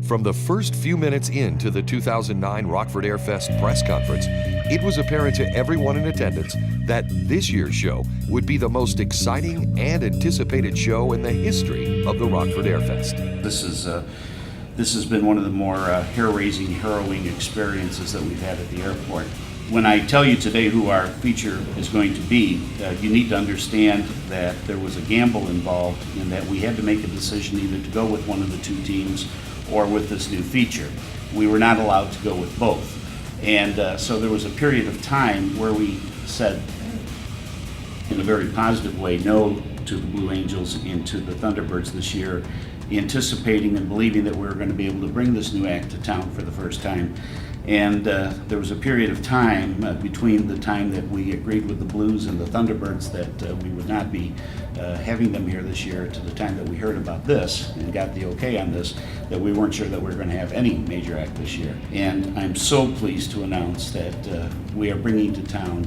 From the first few minutes into the 2009 Rockford Airfest press conference, it was apparent to everyone in attendance that this year's show would be the most exciting and anticipated show in the history of the Rockford Airfest. This has been one of the more hair-raising, harrowing experiences that we've had at the airport. When I tell you today who our feature is going to be, you need to understand that there was a gamble involved in that we had to make a decision either to go with one of the two teams or with this new feature. We were not allowed to go with both. And so there was a period of time where we said, in a very positive way, no to the Blue Angels and to the Thunderbirds this year, anticipating and believing that we were going to be able to bring this new act to town for the first time. And there was a period of time between the time that we agreed with the Blues and the Thunderbirds that we would not be having them here this year to the time that we heard about this and got the okay on this, that we weren't sure that we were going to have any major act this year. And I'm so pleased to announce that we are bringing to town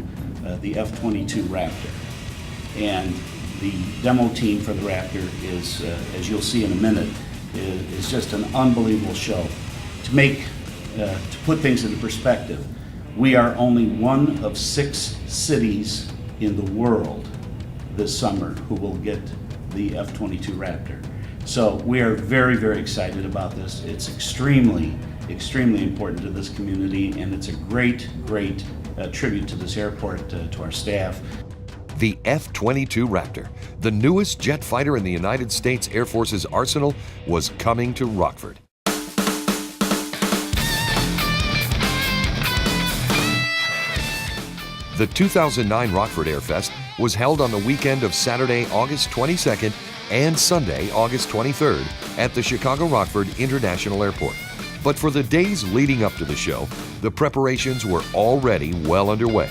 the F22 Raptor. And the demo team for the Raptor is, as you'll see in a minute, is just an unbelievable show. To put things into perspective, we are only one of 6 cities in the world this summer who will get the F22 Raptor. So we are very, very excited about this. It's extremely, extremely important to this community, and it's a great, great tribute to this airport, to our staff. The F-22 Raptor, the newest jet fighter in the United States Air Force's arsenal, was coming to Rockford. The 2009 Rockford Airfest was held on the weekend of Saturday, August 22nd and Sunday, August 23rd at the Chicago Rockford International Airport. But for the days leading up to the show, the preparations were already well underway.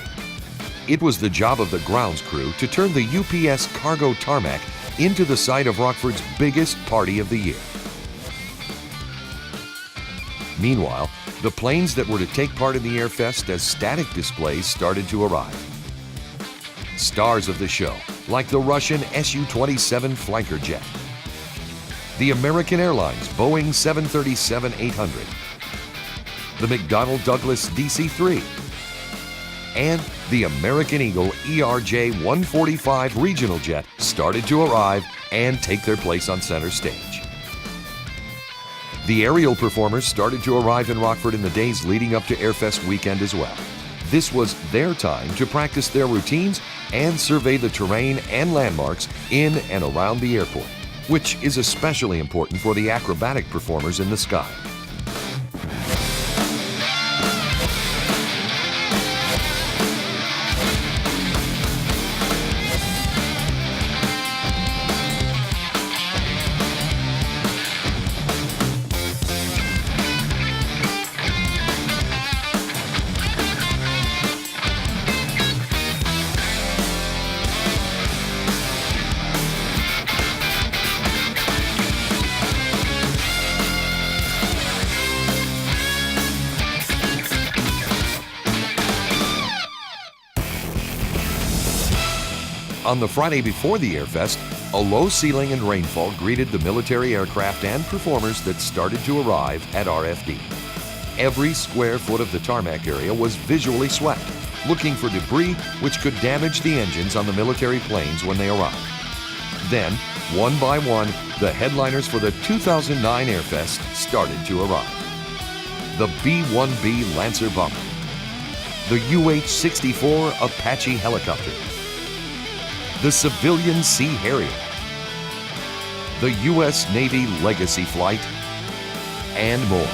It was the job of the grounds crew to turn the UPS cargo tarmac into the site of Rockford's biggest party of the year. Meanwhile, the planes that were to take part in the Airfest as static displays started to arrive. Stars of the show, like the Russian Su-27 flanker jet, the American Airlines Boeing 737-800, the McDonnell Douglas DC-3, and the American Eagle ERJ-145 regional jet started to arrive and take their place on center stage. The aerial performers started to arrive in Rockford in the days leading up to Airfest weekend as well. This was their time to practice their routines and survey the terrain and landmarks in and around the airport, which is especially important for the acrobatic performers in the sky. On the Friday before the Airfest, a low ceiling and rainfall greeted the military aircraft and performers that started to arrive at RFD. Every square foot of the tarmac area was visually swept, looking for debris which could damage the engines on the military planes when they arrived. Then, one by one, the headliners for the 2009 Airfest started to arrive. The B-1B Lancer bomber, the AH64 Apache helicopter, the civilian Sea Harrier, the U.S. Navy Legacy Flight, and more.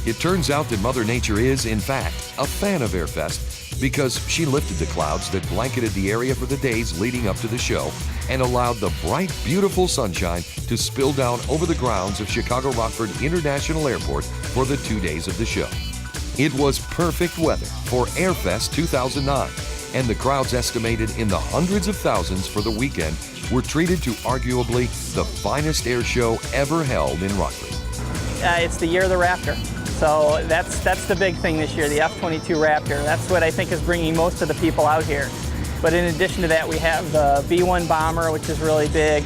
It turns out that Mother Nature is, in fact, a fan of Airfest because she lifted the clouds that blanketed the area for the days leading up to the show and allowed the bright, beautiful sunshine to spill down over the grounds of Chicago Rockford International Airport for the 2 days of the show. It was perfect weather for Airfest 2009, and the crowds estimated in the hundreds of thousands for the weekend were treated to arguably the finest air show ever held in Rockford. It's the year of the Raptor. So that's the big thing this year, the F22 Raptor. That's what I think is bringing most of the people out here. But in addition to that, we have the B-1 bomber, which is really big.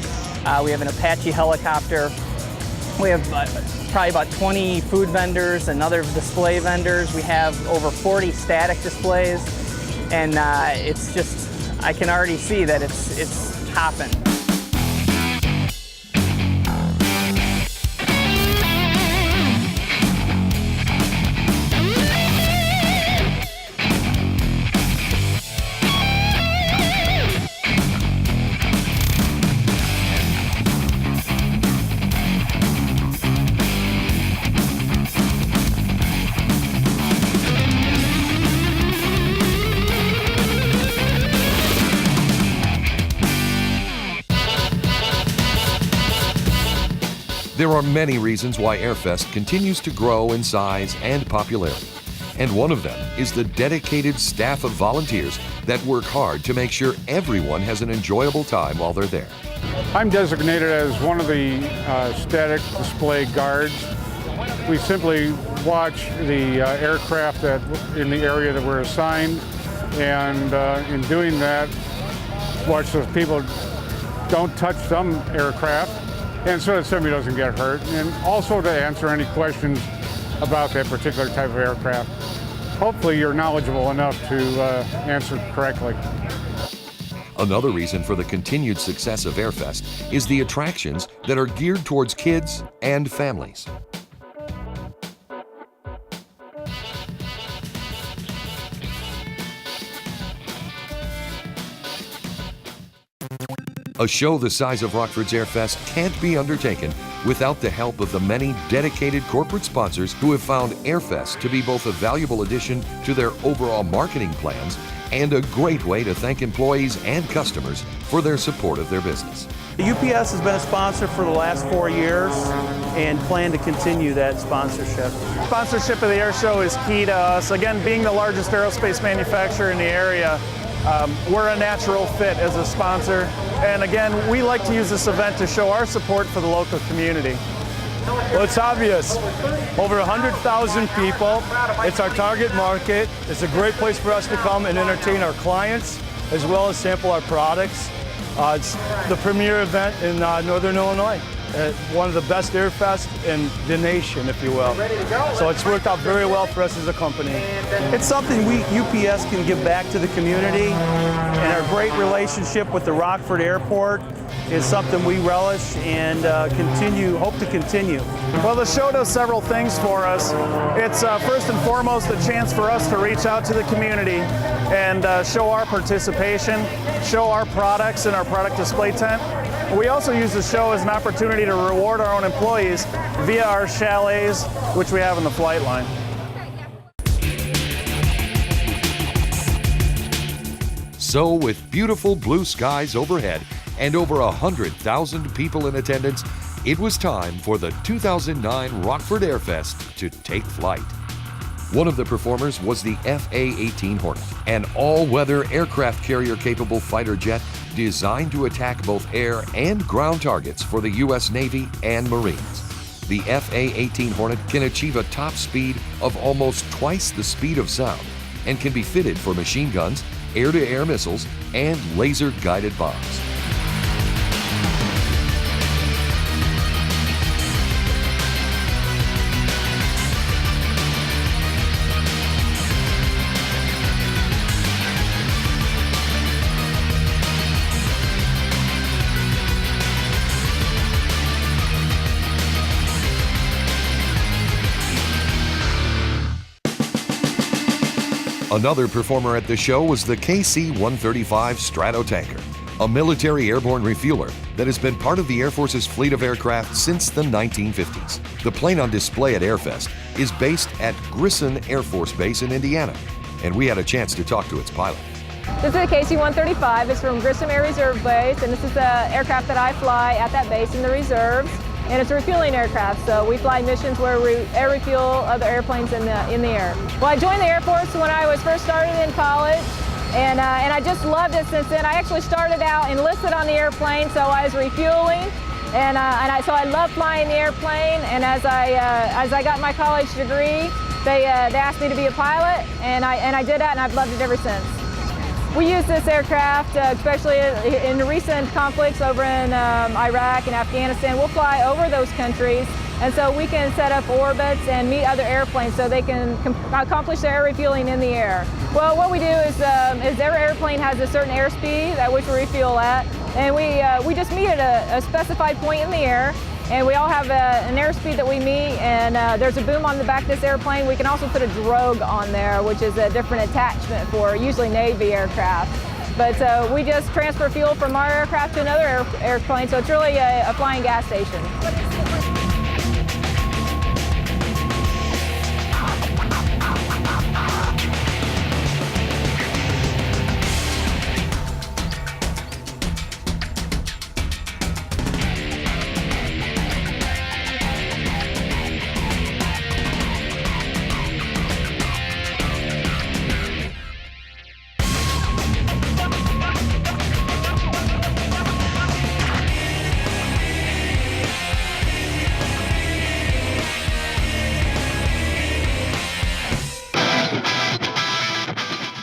We have an Apache helicopter. We have probably about 20 food vendors and other display vendors. We have over 40 static displays. And it's just, I can already see that it's hopping. There are many reasons why Airfest continues to grow in size and popularity. And one of them is the dedicated staff of volunteers that work hard to make sure everyone has an enjoyable time while they're there. I'm designated as one of the static display guards. We simply watch the aircraft in the area that we're assigned, and in doing that, watch those people don't touch some aircraft, and so that somebody doesn't get hurt, and also to answer any questions about that particular type of aircraft. Hopefully you're knowledgeable enough to answer correctly. Another reason for the continued success of Airfest is the attractions that are geared towards kids and families. A show the size of Rockford's Airfest can't be undertaken without the help of the many dedicated corporate sponsors who have found Airfest to be both a valuable addition to their overall marketing plans and a great way to thank employees and customers for their support of their business. The UPS has been a sponsor for the last 4 years and plan to continue that sponsorship. Sponsorship of the air show is key to us. Again, being the largest aerospace manufacturer in the area, we're a natural fit as a sponsor. And again, we like to use this event to show our support for the local community. Well, it's obvious. Over 100,000 people. It's our target market. It's a great place for us to come and entertain our clients as well as sample our products. It's the premier event in Northern Illinois. One of the best Airfest in the nation, if you will. So it's worked out very well for us as a company. It's something UPS can give back to the community, and our great relationship with the Rockford Airport is something we relish and hope to continue. Well, the show does several things for us. It's first and foremost a chance for us to reach out to the community and show our participation, show our products in our product display tent. We also use the show as an opportunity to reward our own employees via our chalets, which we have in the flight line. So, with beautiful blue skies overhead and over 100,000 people in attendance, it was time for the 2009 Rockford Airfest to take flight. One of the performers was the F-18 Hornet, an all-weather aircraft carrier-capable fighter jet designed to attack both air and ground targets for the U.S. Navy and Marines. The F-18 Hornet can achieve a top speed of almost twice the speed of sound and can be fitted for machine guns, air-to-air missiles, and laser-guided bombs. Another performer at the show was the C135 Stratotanker, a military airborne refueler that has been part of the Air Force's fleet of aircraft since the 1950s. The plane on display at Airfest is based at Grissom Air Force Base in Indiana, and we had a chance to talk to its pilot. This is the KC-135. It's from Grissom Air Reserve Base, and this is the aircraft that I fly at that base in the reserves. and it's a refueling aircraft. So we fly missions where we air refuel other airplanes in the air. Well, I joined the Air Force when I was first started in college, and I just loved it since then. I actually started out enlisted on the airplane, so I was refueling, so I love flying the airplane. And as I got my college degree, they asked me to be a pilot, and I did that, and I've loved it ever since. We use this aircraft, especially in the recent conflicts over in Iraq and Afghanistan. We'll fly over those countries, and so we can set up orbits and meet other airplanes so they can accomplish their air refueling in the air. Well, what we do is their airplane has a certain airspeed at which we refuel at, and we just meet at a specified point in the air. And we all have an airspeed that we meet, and there's a boom on the back of this airplane. We can also put a drogue on there, which is a different attachment for usually Navy aircraft. But we just transfer fuel from our aircraft to another airplane, so it's really a flying gas station.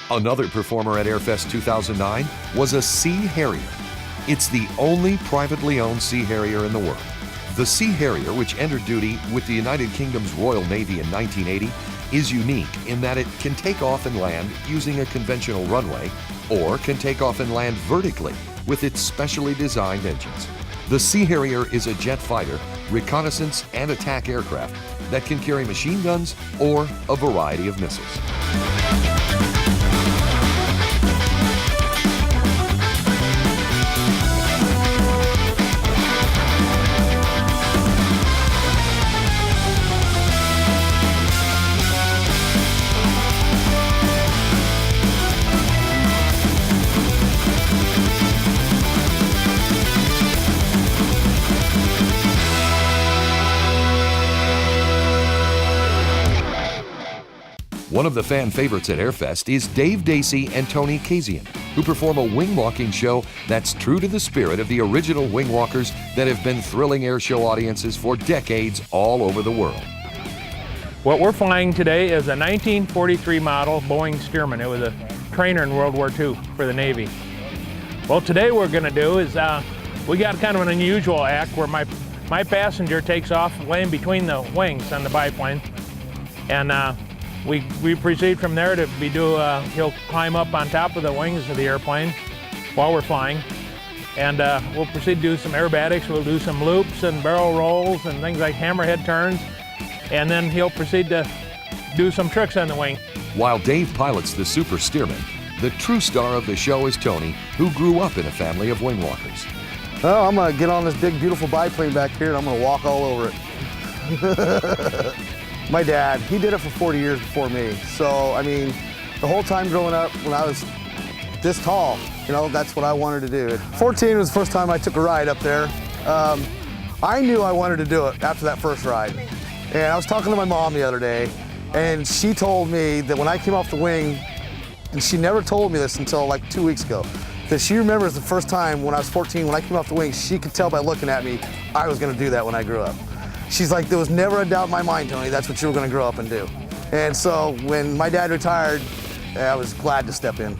Another performer at Airfest 2009 was a C Harrier. It's the only privately owned Sea Harrier in the world. The Sea Harrier, which entered duty with the United Kingdom's Royal Navy in 1980, is unique in that it can take off and land using a conventional runway, or can take off and land vertically with its specially designed engines. The Sea Harrier is a jet fighter, reconnaissance, and attack aircraft that can carry machine guns or a variety of missiles. One of the fan favorites at Airfest is Dave Dacey and Tony Kazian, who perform a wing-walking show that's true to the spirit of the original Wingwalkers that have been thrilling airshow audiences for decades all over the world. What we're flying today is a 1943 model Boeing Stearman. It was a trainer in World War II for the Navy. Well, today what we're going to do is we got kind of an unusual act where my passenger takes off laying between the wings on the biplane, and we proceed from there to he'll climb up on top of the wings of the airplane while we're flying, and we'll proceed to do some aerobatics. We'll do some loops and barrel rolls and things like hammerhead turns, and then he'll proceed to do some tricks on the wing. While Dave pilots the Super Stearman, the true star of the show is Tony, who grew up in a family of wingwalkers. Well, I'm gonna get on this big, beautiful biplane back here and I'm gonna walk all over it. My dad, he did it for 40 years before me. So, I mean, the whole time growing up, when I was this tall, you know, that's what I wanted to do. 14 was the first time I took a ride up there. I knew I wanted to do it after that first ride. And I was talking to my mom the other day, and she told me that when I came off the wing, and she never told me this until like 2 weeks ago, that she remembers the first time when I was 14, when I came off the wing, she could tell by looking at me, I was gonna do that when I grew up. She's like, there was never a doubt in my mind, Tony, that's what you were gonna grow up and do. And so when my dad retired, I was glad to step in.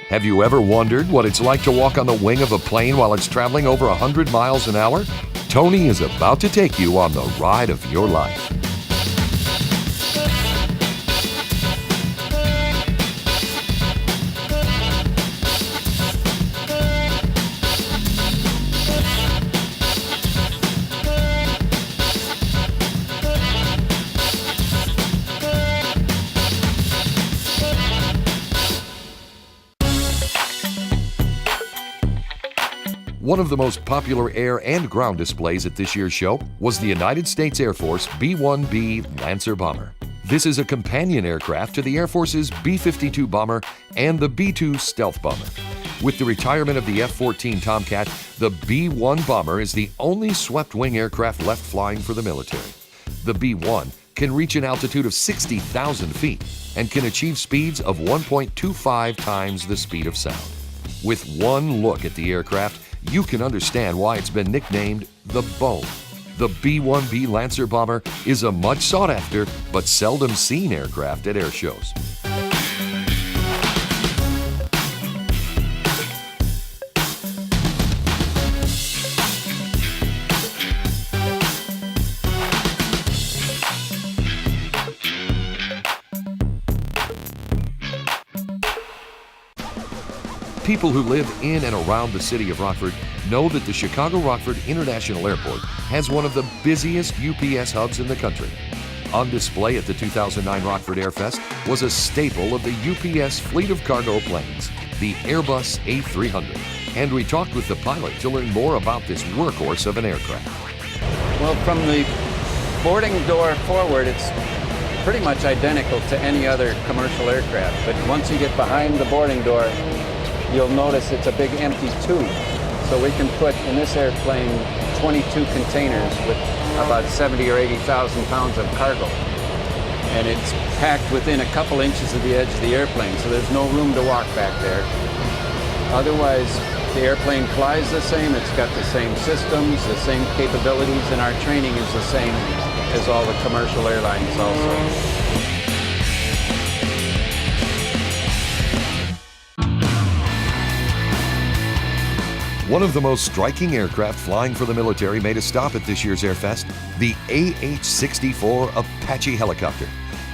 Have you ever wondered what it's like to walk on the wing of a plane while it's traveling over 100 miles an hour? Tony is about to take you on the ride of your life. One of the most popular air and ground displays at this year's show was the United States Air Force B-1B Lancer bomber. This is a companion aircraft to the Air Force's B-52 bomber and the B-2 stealth bomber. With the retirement of the F-14 Tomcat, the B-1 bomber is the only swept-wing aircraft left flying for the military. The B-1 can reach an altitude of 60,000 feet and can achieve speeds of 1.25 times the speed of sound. With one look at the aircraft, you can understand why it's been nicknamed the Bone. The B-1B Lancer bomber is a much sought-after but seldom seen aircraft at air shows. People who live in and around the city of Rockford know that the Chicago Rockford International Airport has one of the busiest UPS hubs in the country. On display at the 2009 Rockford Airfest was a staple of the UPS fleet of cargo planes, the Airbus A300. And we talked with the pilot to learn more about this workhorse of an aircraft. Well, from the boarding door forward, it's pretty much identical to any other commercial aircraft. But once you get behind the boarding door, you'll notice it's a big empty tube. So we can put in this airplane 22 containers with about 70 or 80,000 pounds of cargo. And it's packed within a couple inches of the edge of the airplane, so there's no room to walk back there. Otherwise, the airplane flies the same, it's got the same systems, the same capabilities, and our training is the same as all the commercial airlines also. One of the most striking aircraft flying for the military made a stop at this year's Airfest, the AH64 Apache helicopter.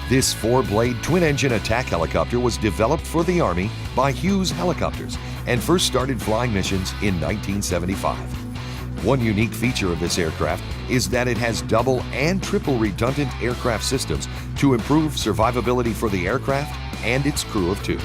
This four-blade twin-engine attack helicopter was developed for the Army by Hughes Helicopters and first started flying missions in 1975. One unique feature of this aircraft is that it has double and triple redundant aircraft systems to improve survivability for the aircraft and its crew of two.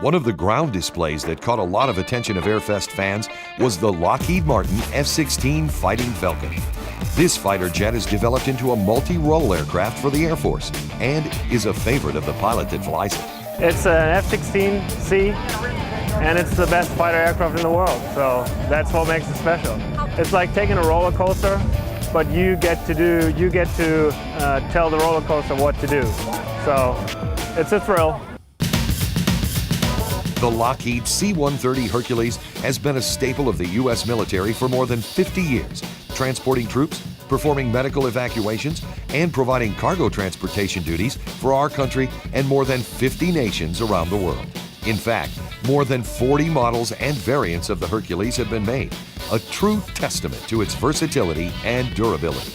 One of the ground displays that caught a lot of attention of Airfest fans was the Lockheed Martin F16 Fighting Falcon. This fighter jet is developed into a multi-role aircraft for the Air Force and is a favorite of the pilot that flies it. It's an F-16C, and it's the best fighter aircraft in the world, so that's what makes it special. It's like taking a roller coaster, but you get to tell the roller coaster what to do. So it's a thrill. The Lockheed C130 Hercules has been a staple of the U.S. military for more than 50 years, transporting troops, performing medical evacuations, and providing cargo transportation duties for our country and more than 50 nations around the world. In fact, more than 40 models and variants of the Hercules have been made, a true testament to its versatility and durability.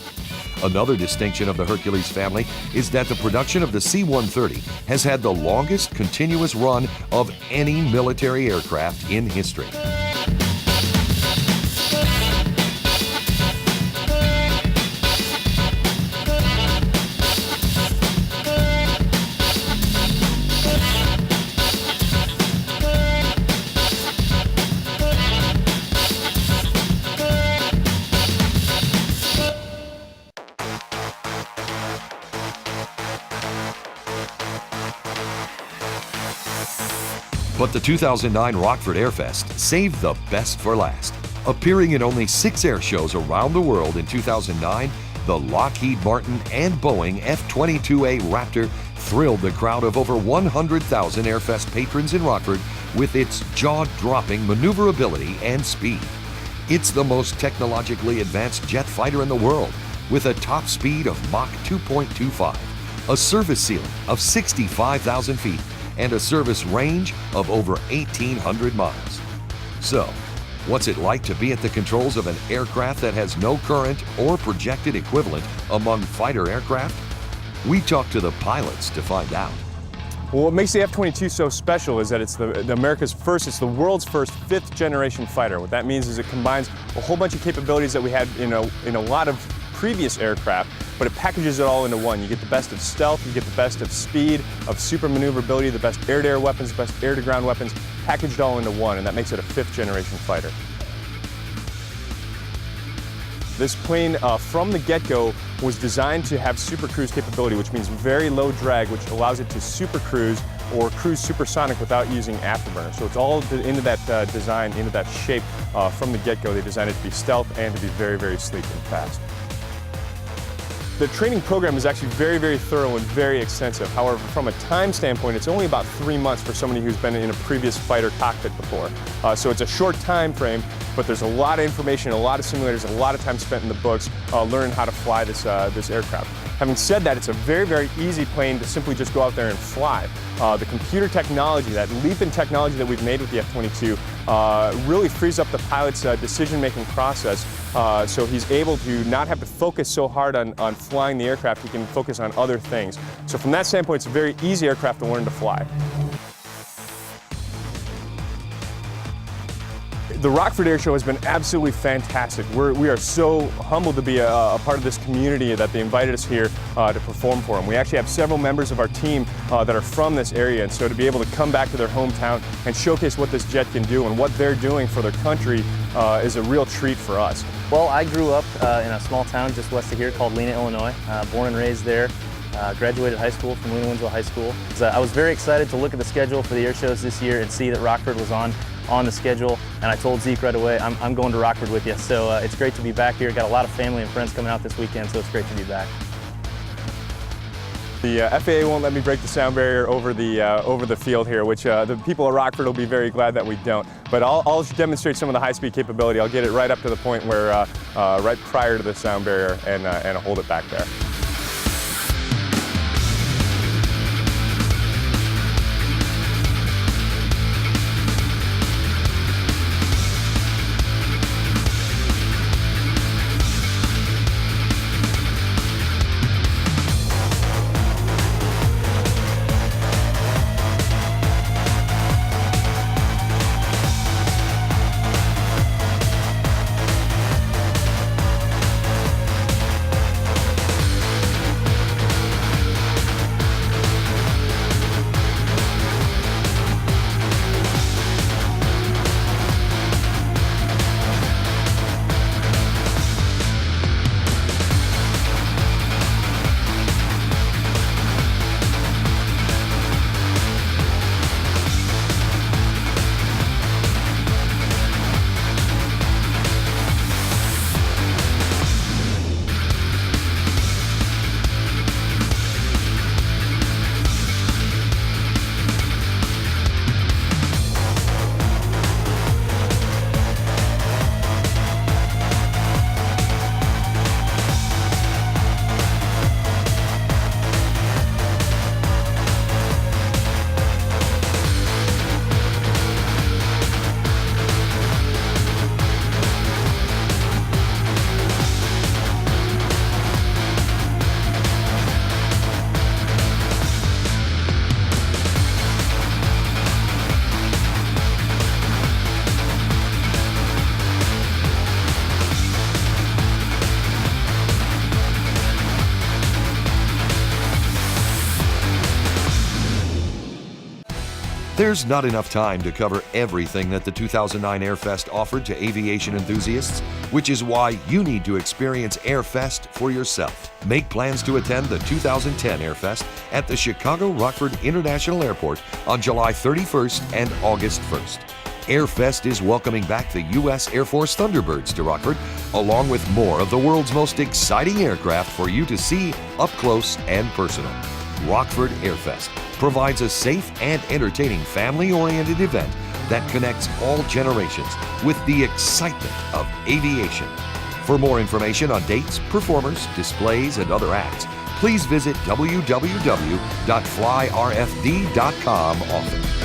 Another distinction of the Hercules family is that the production of the C130 has had the longest continuous run of any military aircraft in history. But the 2009 Rockford Airfest saved the best for last. Appearing in only 6 air shows around the world in 2009, the Lockheed Martin and Boeing F22 Raptor thrilled the crowd of over 100,000 Airfest patrons in Rockford with its jaw-dropping maneuverability and speed. It's the most technologically advanced jet fighter in the world, with a top speed of Mach 2.25, a service ceiling of 65,000 feet, and a service range of over 1,800 miles. So, what's it like to be at the controls of an aircraft that has no current or projected equivalent among fighter aircraft? We talked to the pilots to find out. Well, what makes the F-22 so special is that it's it's the world's first 5th generation fighter. What that means is it combines a whole bunch of capabilities that we had in a lot of previous aircraft, but it packages it all into one. You get the best of stealth, you get the best of speed, of super maneuverability, the best air-to-air weapons, the best air-to-ground weapons, packaged all into one, and that makes it a 5th generation fighter. This plane, from the get-go, was designed to have super cruise capability, which means very low drag, which allows it to super cruise or cruise supersonic without using afterburner. So it's all into that design, into that shape from the get-go. They designed it to be stealth and to be very, very sleek and fast. The training program is actually very, very thorough and very extensive. However, from a time standpoint, it's only about 3 months for somebody who's been in a previous fighter cockpit before. So it's a short time frame, but there's a lot of information, a lot of simulators, a lot of time spent in the books learning how to fly this aircraft. Having said that, it's a very, very easy plane to simply just go out there and fly. The computer technology, that leap in technology that we've made with the F-22 really frees up the pilot's decision-making process, so he's able to not have to focus so hard on flying the aircraft. He can focus on other things. So from that standpoint, it's a very easy aircraft to learn to fly. The Rockford Air Show has been absolutely fantastic. We are so humbled to be a part of this community that they invited us here to perform for them. We actually have several members of our team that are from this area, and so to be able to come back to their hometown and showcase what this jet can do and what they're doing for their country is a real treat for us. Well, I grew up in a small town just west of here called Lena, Illinois. Born and raised there. Graduated high school from Lena-Winslow High School. I was very excited to look at the schedule for the air shows this year and see that Rockford was on the schedule, and I told Zeke right away, I'm going to Rockford with you. So it's great to be back here. Got a lot of family and friends coming out this weekend, so it's great to be back. The FAA won't let me break the sound barrier over the field here, which the people of Rockford will be very glad that we don't. But I'll demonstrate some of the high-speed capability. I'll get it right up to the point where right prior to the sound barrier and hold it back there. There's not enough time to cover everything that the 2009 Airfest offered to aviation enthusiasts, which is why you need to experience Airfest for yourself. Make plans to attend the 2010 Airfest at the Chicago Rockford International Airport on July 31st and August 1st. Airfest is welcoming back the U.S. Air Force Thunderbirds to Rockford, along with more of the world's most exciting aircraft for you to see up close and personal. Rockford Airfest provides a safe and entertaining family-oriented event that connects all generations with the excitement of aviation. For more information on dates, performers, displays, and other acts, please visit www.flyrfd.com often.